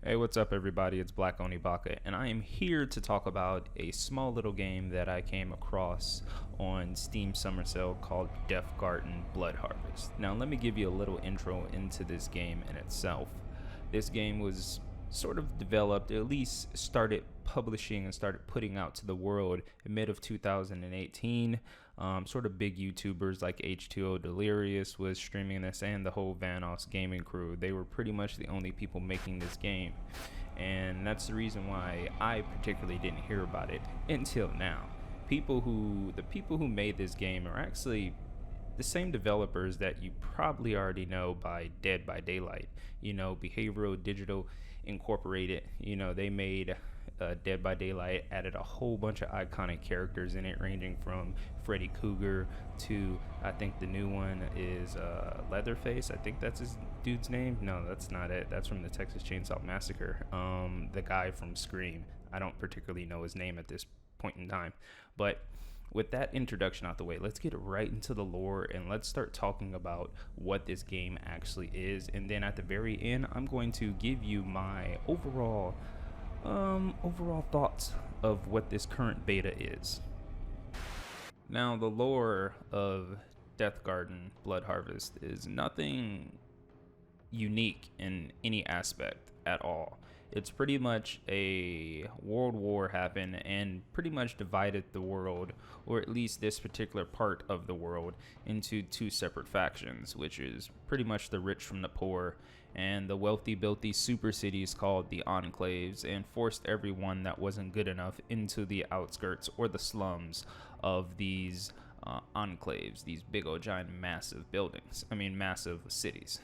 Hey, what's up, everybody? It's Black Oni Baka, and I am here to talk about a small little game that I came across on Steam Summer Sale called DeathGarden Blood Harvest. Now, let me give you a little intro into this game in itself. This game was sort of developed, at least started publishing and started putting out to the world in mid of 2018. Sort of big YouTubers like H2O Delirious was streaming this, and the whole Vanoss gaming crew. They were pretty much the only people making this game, and that's the reason why I particularly didn't hear about it until now. The people who made this game are actually the same developers that you probably already know by Dead by Daylight. Behavioral Digital Incorporated. They made Dead by Daylight, added a whole bunch of iconic characters in it, ranging from Freddy Krueger to, I think the new one is Leatherface. I think that's his dude's name. No, that's not it. That's from the Texas Chainsaw Massacre. The guy from Scream. I don't particularly know his name at this point in time. But with that introduction out the way, let's get right into the lore and let's start talking about what this game actually is. And then at the very end, I'm going to give you my overall thoughts of what this current beta is. Now, the lore of DeathGarden Blood Harvest is nothing unique in any aspect at all. It's pretty much a world war happened and pretty much divided the world, or at least this particular part of the world, into two separate factions, which is pretty much the rich from the poor, and the wealthy built these super cities called the enclaves and forced everyone that wasn't good enough into the outskirts or the slums of these enclaves, these big old giant massive cities.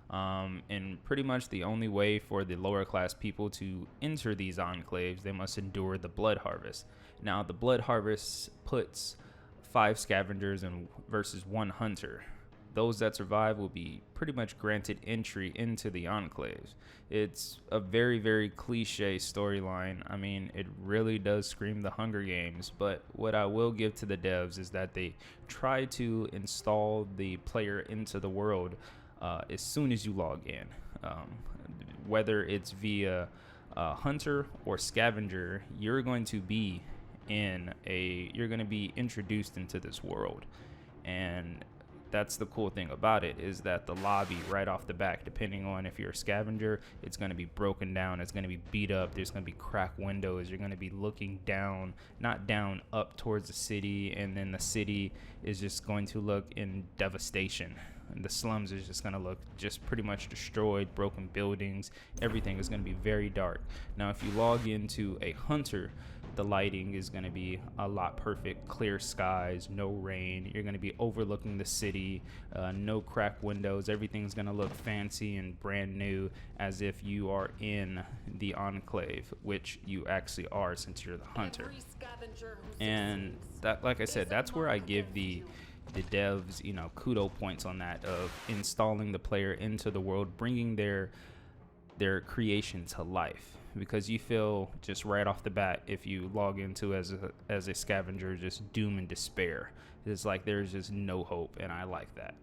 And pretty much the only way for the lower class people to enter these enclaves, they must endure the blood harvest. Now, the blood harvest puts 5 scavengers versus 1 hunter. Those that survive will be pretty much granted entry into the enclaves. It's a very, very cliche storyline. I mean, it really does scream the Hunger Games, but what I will give to the devs is that they try to install the player into the world as soon as you log in, whether it's via hunter or scavenger. You're going to be introduced into this world, and that's the cool thing about it, is that the lobby right off the back, depending on if you're a scavenger, it's going to be broken down, it's going to be beat up, there's going to be cracked windows, you're going to be looking down, not down, up towards the city, and then the city is just going to look in devastation. And the slums is just going to look just pretty much destroyed, broken buildings, everything is going to be very dark. Now, if you log into a hunter, the lighting is going to be a lot perfect, clear skies, no rain, you're going to be overlooking the city, no cracked windows, everything's going to look fancy and brand new, as if you are in the enclave, which you actually are since you're the hunter. And that, like I said, that's where I give the devs, kudo points on that, of installing the player into the world, bringing their creation to life, because you feel just right off the bat, if you log into as a scavenger, just doom and despair. It's like there's just no hope, and I like that.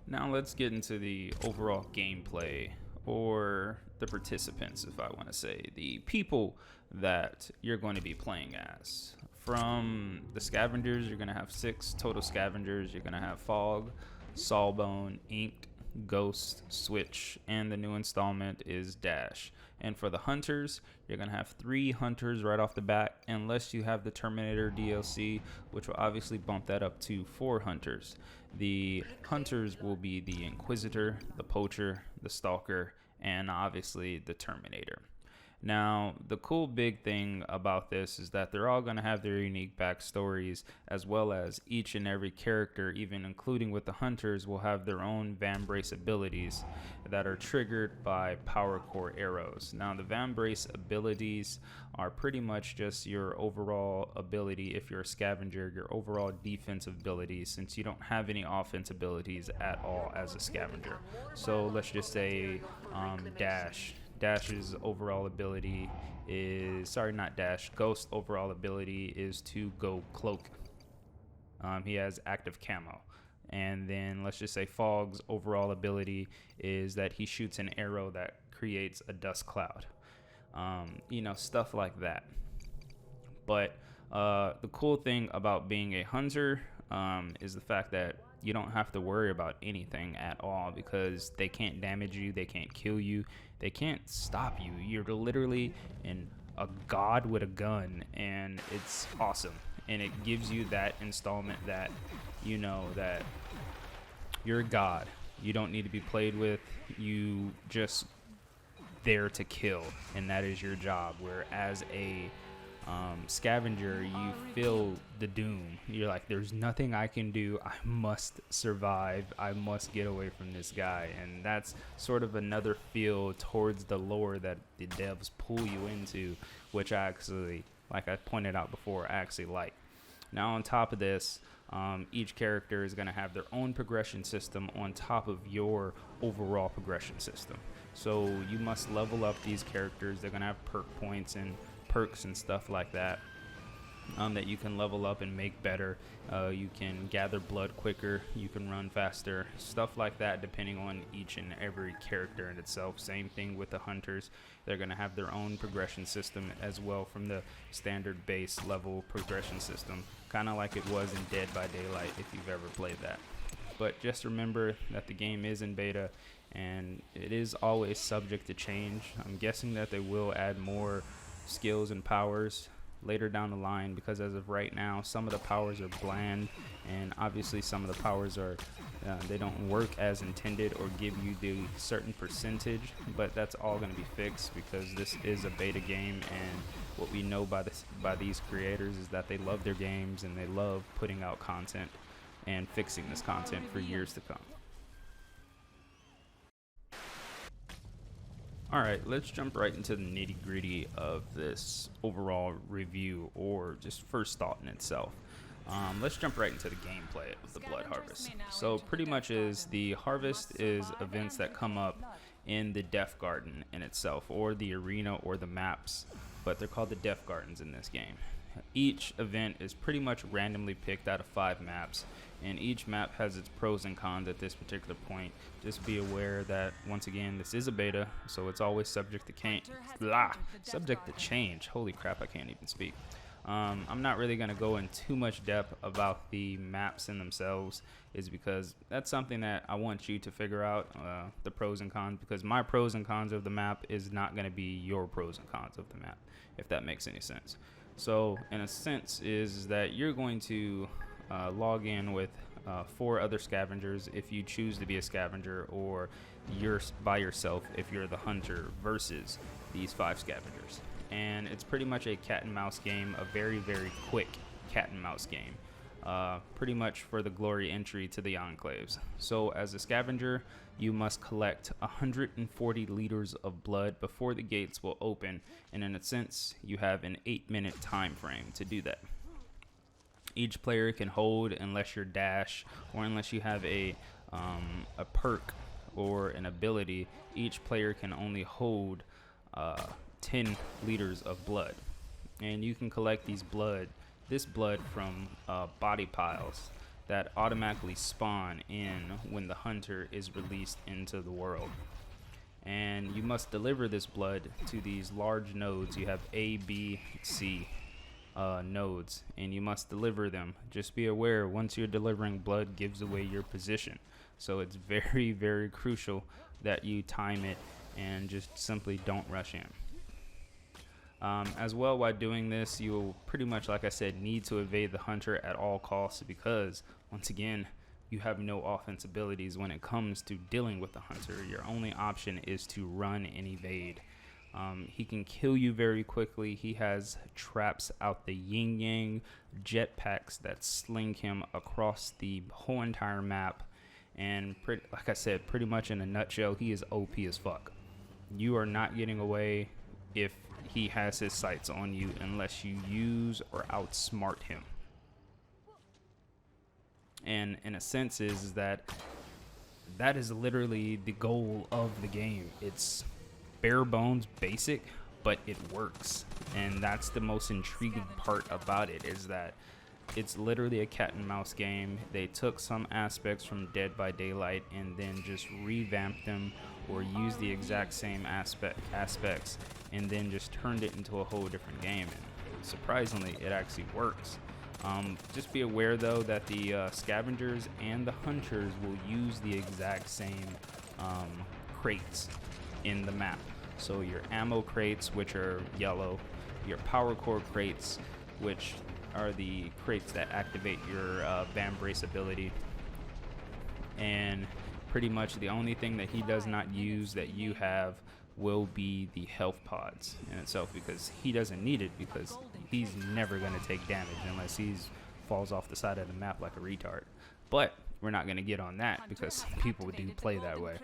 Now let's get into the overall gameplay, or the participants, if I want to say, the people that you're going to be playing as. From the scavengers, you're going to have 6 total scavengers. You're going to have Fog, Sawbone, Inked, Ghost, Switch, and the new installment is Dash. And for the hunters, you're going to have 3 hunters right off the bat, unless you have the Terminator DLC, which will obviously bump that up to 4 hunters. The hunters will be the Inquisitor, the Poacher, the Stalker, and obviously the Terminator. Now, the cool big thing about this is that they're all going to have their unique backstories, as well as each and every character, even including with the hunters, will have their own Vambrace abilities that are triggered by power core arrows. Now, the Vambrace abilities are pretty much just your overall ability, if you're a scavenger, your overall defensive abilities, since you don't have any offense abilities at all as a scavenger. So let's just say Dash. Dash's overall ability is, Ghost overall ability is to go cloak. He has active camo. And then let's just say Fog's overall ability is that he shoots an arrow that creates a dust cloud. You know, stuff like that. But the cool thing about being a hunter is the fact that you don't have to worry about anything at all, because they can't damage you, they can't kill you, they can't stop you. You're literally a god with a gun, and it's awesome. And it gives you that installment that, you know, that you're a god. You don't need to be played with. You just there to kill, and that is your job. Whereas a scavenger, you feel the doom. You're like, there's nothing I can do. I must survive. I must get away from this guy. And that's sort of another feel towards the lore that the devs pull you into, which I actually, like I pointed out before, I actually like. Now on top of this, each character is going to have their own progression system on top of your overall progression system. So you must level up these characters. They're going to have perk points and perks and stuff like that that you can level up and make better. You can gather blood quicker, you can run faster, stuff like that, depending on each and every character in itself. Same thing with the hunters. They're going to have their own progression system as well from the standard base level progression system, kind of like it was in Dead by Daylight if you've ever played that. But just remember that the game is in beta and it is always subject to change. I'm guessing that they will add more skills and powers later down the line, because as of right now some of the powers are bland, and obviously some of the powers are they don't work as intended or give you the certain percentage, but that's all going to be fixed because this is a beta game, and what we know by these creators is that they love their games and they love putting out content and fixing this content for years to come. Alright, let's jump right into the nitty-gritty of this overall review, or just first thought in itself. Let's jump right into the gameplay of the Blood Harvest. So pretty much the harvest is events that come up in the DeathGarden in itself, or the arena or the maps, but they're called the DeathGardens in this game. Each event is pretty much randomly picked out of 5 maps, and each map has its pros and cons at this particular point. Just be aware that, once again, this is a beta, so it's always subject to change. Holy crap, I can't even speak. I'm not really going to go in too much depth about the maps in themselves, is because that's something that I want you to figure out, the pros and cons, because my pros and cons of the map is not going to be your pros and cons of the map, if that makes any sense. So in a sense is that you're going to log in with 4 other scavengers if you choose to be a scavenger, or you're by yourself if you're the hunter, versus these 5 scavengers. And it's pretty much a cat and mouse game, a very, very quick cat and mouse game, pretty much for the glory entry to the enclaves. So as a scavenger, you must collect 140 liters of blood before the gates will open, and in a sense you have an 8-minute time frame to do that. Each player can hold, unless you're dash or unless you have a perk or an ability, each player can only hold 10 liters of blood, and you can collect this blood from body piles that automatically spawn in when the hunter is released into the world. And you must deliver this blood to these large nodes. You have A, B, C nodes, and you must deliver them. Just be aware, once you're delivering blood, gives away your position, so it's very, very crucial that you time it and just simply don't rush in. As well, while doing this, you'll pretty much, like I said, need to evade the hunter at all costs, because once again, you have no offense abilities when it comes to dealing with the hunter. Your only option is to run and evade. He can kill you very quickly. He has traps out the yin yang, jetpacks that sling him across the whole entire map, and like I said, pretty much in a nutshell, he is OP as fuck. You are not getting away if he has his sights on you unless you use or outsmart him. And in a sense is that is literally the goal of the game. It's bare bones basic, but it works, and that's the most intriguing part about it, is that it's literally a cat and mouse game. They took some aspects from Dead by Daylight and then just revamped them or used the exact same aspects and then just turned it into a whole different game. And surprisingly, it actually works. Just be aware though that the scavengers and the hunters will use the exact same crates in the map. So your ammo crates, which are yellow, your power core crates, which are the crates that activate your Vambrace ability, and pretty much the only thing that he does not use that you have will be the health pods in itself, because he doesn't need it, because he's never going to take damage unless he falls off the side of the map like a retard. But we're not going to get on that because people do play that way.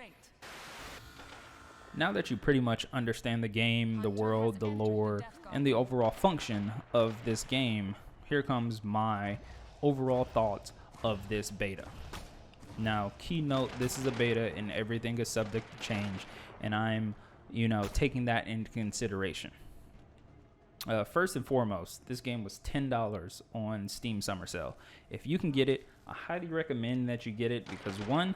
Now that you pretty much understand the game, the world, the lore, and the overall function of this game, here comes my overall thoughts of this beta. Now, keynote, this is a beta and everything is subject to change, and I'm, taking that into consideration. First and foremost, this game was $10 on Steam Summer Sale. If you can get it, I highly recommend that you get it because one,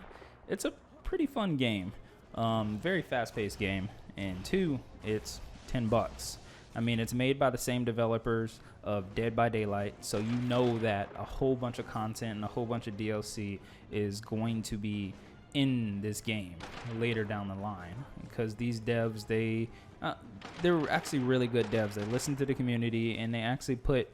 it's a pretty fun game. Very fast-paced game, and two, it's $10. I mean, it's made by the same developers of Dead by Daylight, so you know that a whole bunch of content and a whole bunch of DLC is going to be in this game later down the line, because these devs, they're actually really good devs. They listen to the community and they actually put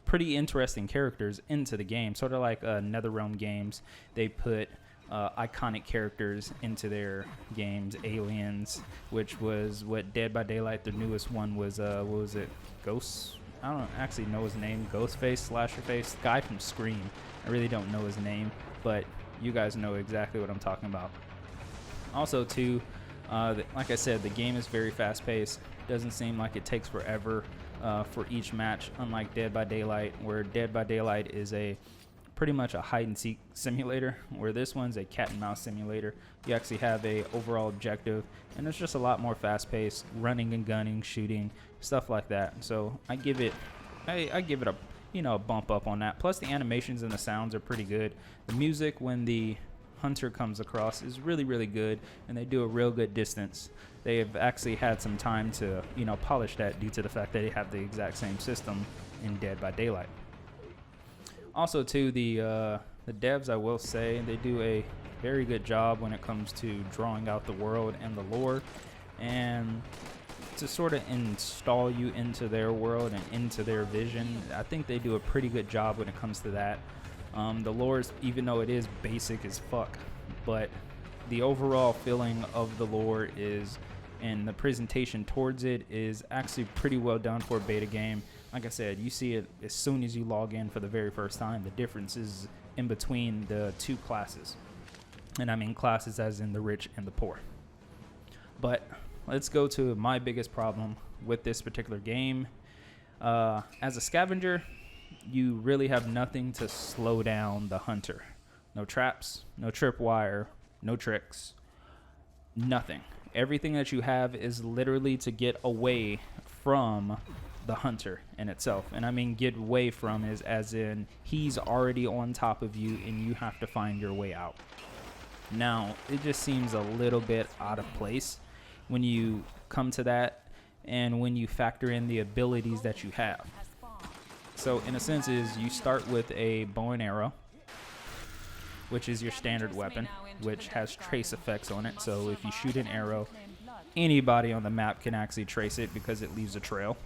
pretty interesting characters into the game, sort of like NetherRealm games. They put iconic characters into their games. Aliens, which was what Dead by Daylight, the newest one, was what was it, Ghost? I don't actually know his name. Ghostface, Slasherface, guy from Scream. I really don't know his name, but you guys know exactly what I'm talking about. Also too, like I said, the game is very fast paced. Doesn't seem like it takes forever for each match, unlike Dead by Daylight, where Dead by Daylight is pretty much a hide and seek simulator, where this one's a cat and mouse simulator. You actually have a overall objective, and it's just a lot more fast paced, running and gunning, shooting, stuff like that. So I give it a a bump up on that. Plus the animations and the sounds are pretty good. The music when the hunter comes across is really, really good, and they do a real good distance. They have actually had some time to polish that due to the fact that they have the exact same system in Dead by Daylight. Also too, the devs, I will say, they do a very good job when it comes to drawing out the world and the lore, and to sort of install you into their world and into their vision. I think they do a pretty good job when it comes to that. The lore, even though it is basic as fuck, but the overall feeling of the lore is, and the presentation towards it is actually pretty well done for a beta game. Like I said, you see it as soon as you log in for the very first time. The difference is in between the two classes. And I mean classes as in the rich and the poor. But let's go to my biggest problem with this particular game. As a scavenger, you really have nothing to slow down the hunter. No traps, no tripwire, no tricks, nothing. Everything that you have is literally to get away from the hunter in itself. And I mean get away from is as in he's already on top of you and you have to find your way out. Now, it just seems a little bit out of place when you come to that and when you factor in the abilities that you have. So in a sense is you start with a bow and arrow, which is your standard weapon, which has trace effects on it. So if you shoot an arrow, anybody on the map can actually trace it because it leaves a trail,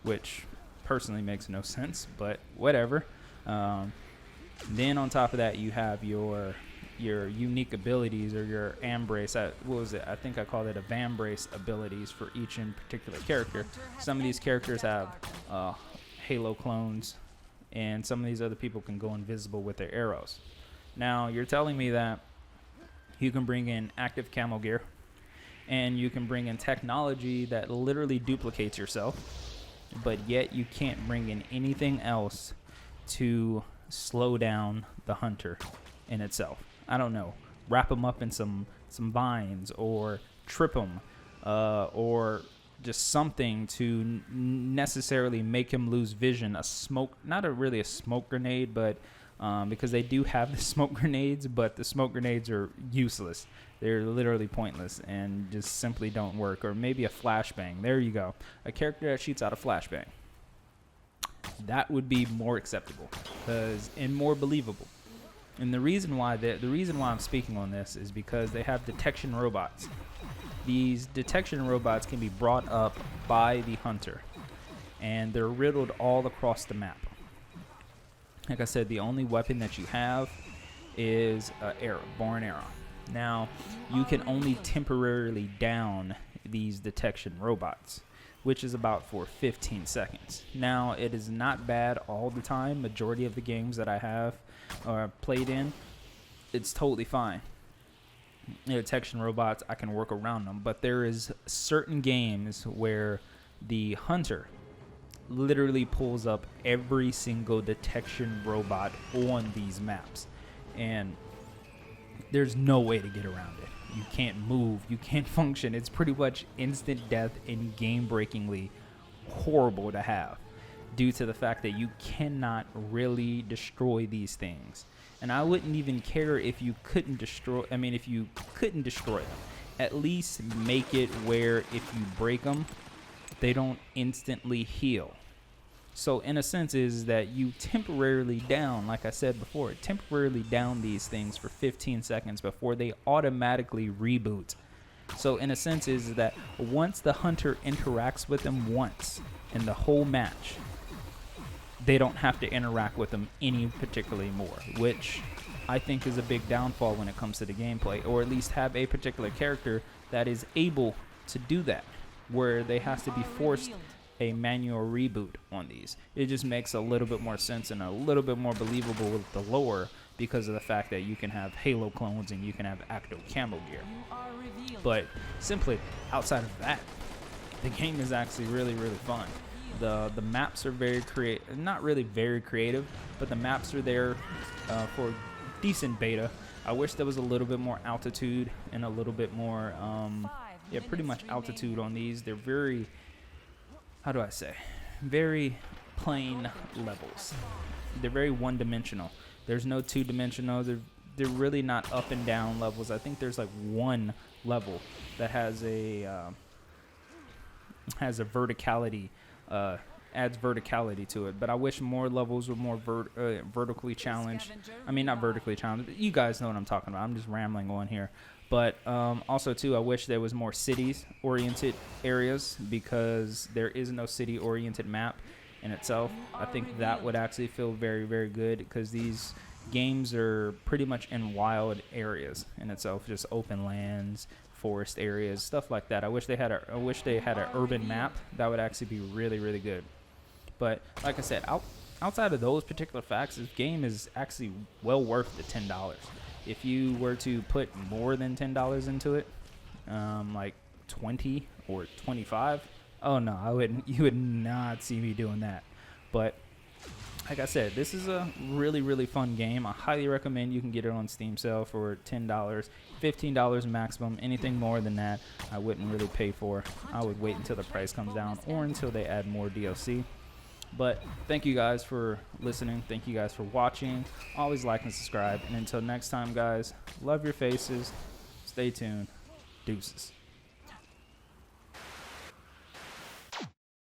which personally makes no sense, but whatever. Then on top of that, you have your unique abilities, or your Vambrace. What was it? I think I called it a Vambrace abilities for each in particular character. Some of these characters have Halo clones, and some of these other people can go invisible with their arrows. Now, you're telling me that you can bring in active camo gear, and you can bring in technology that literally duplicates yourself, but yet you can't bring in anything else to slow down the hunter in itself. I don't know. Wrap them up in some vines, or trip them, or just something to necessarily make him lose vision. A smoke, not really a smoke grenade, but because they do have the smoke grenades, but the smoke grenades are useless. They're literally pointless and just simply don't work. Or maybe a flashbang. There you go. A character that shoots out a flashbang. That would be more acceptable and more believable. And the reason why I'm speaking on this is because they have detection robots. These detection robots can be brought up by the hunter, and they're riddled all across the map. Like I said, the only weapon that you have is an arrow, bow and arrow. Now, you can only temporarily down these detection robots, which is about for 15 seconds. Now, it is not bad all the time. Majority of the games that I have played in, it's totally fine. Detection robots, I can work around them, but there is certain games where the hunter literally pulls up every single detection robot on these maps, and there's no way to get around it. You can't move, you can't function. It's pretty much instant death and game-breakingly horrible to have, due to the fact that you cannot really destroy these things. And I wouldn't even care if you couldn't destroy, if you couldn't destroy them. At least make it where if you break them, they don't instantly heal. So in a sense is that you temporarily down, like I said before, temporarily down these things for 15 seconds before they automatically reboot. So in a sense is that once the hunter interacts with them once in the whole match, they don't have to interact with them any particularly more, which I think is a big downfall when it comes to the gameplay, or at least have a particular character that is able to do that, where they have to be forced a manual reboot on these. It just makes a little bit more sense and a little bit more believable with the lore, because of the fact that you can have Halo clones and you can have Acto camo gear. But simply outside of that, the game is actually really, really fun. The maps are very creative, not really very creative, but the maps are there for decent beta. I wish there was a little bit more altitude and a little bit more, pretty much altitude on these. They're very, how do I say, very plain levels. They're very one-dimensional. There's no two-dimensional. They're really not up and down levels. I think there's like one level that has a verticality. Adds verticality to it, but I wish more levels were more vertically challenged. I mean, not vertically challenged. You guys know what I'm talking about. I'm just rambling on here. But also, too, I wish there was more cities-oriented areas, because there is no city-oriented map in itself. I think that would actually feel very, very good, because these games are pretty much in wild areas in itself, just open lands, forest areas, stuff like that. I wish they had an urban map. That would actually be really, really good. But like I said, outside of those particular facts, this game is actually well worth the $10. If you were to put more than $10 into it, like 20 or 25, oh no, I wouldn't. You would not see me doing that. But like I said, this is a really, really fun game. I highly recommend you can get it on Steam sale for $10, $15 maximum. Anything more than that, I wouldn't really pay for. I would wait until the price comes down or until they add more DLC. But thank you guys for listening. Thank you guys for watching. Always like and subscribe. And until next time, guys, love your faces. Stay tuned. Deuces.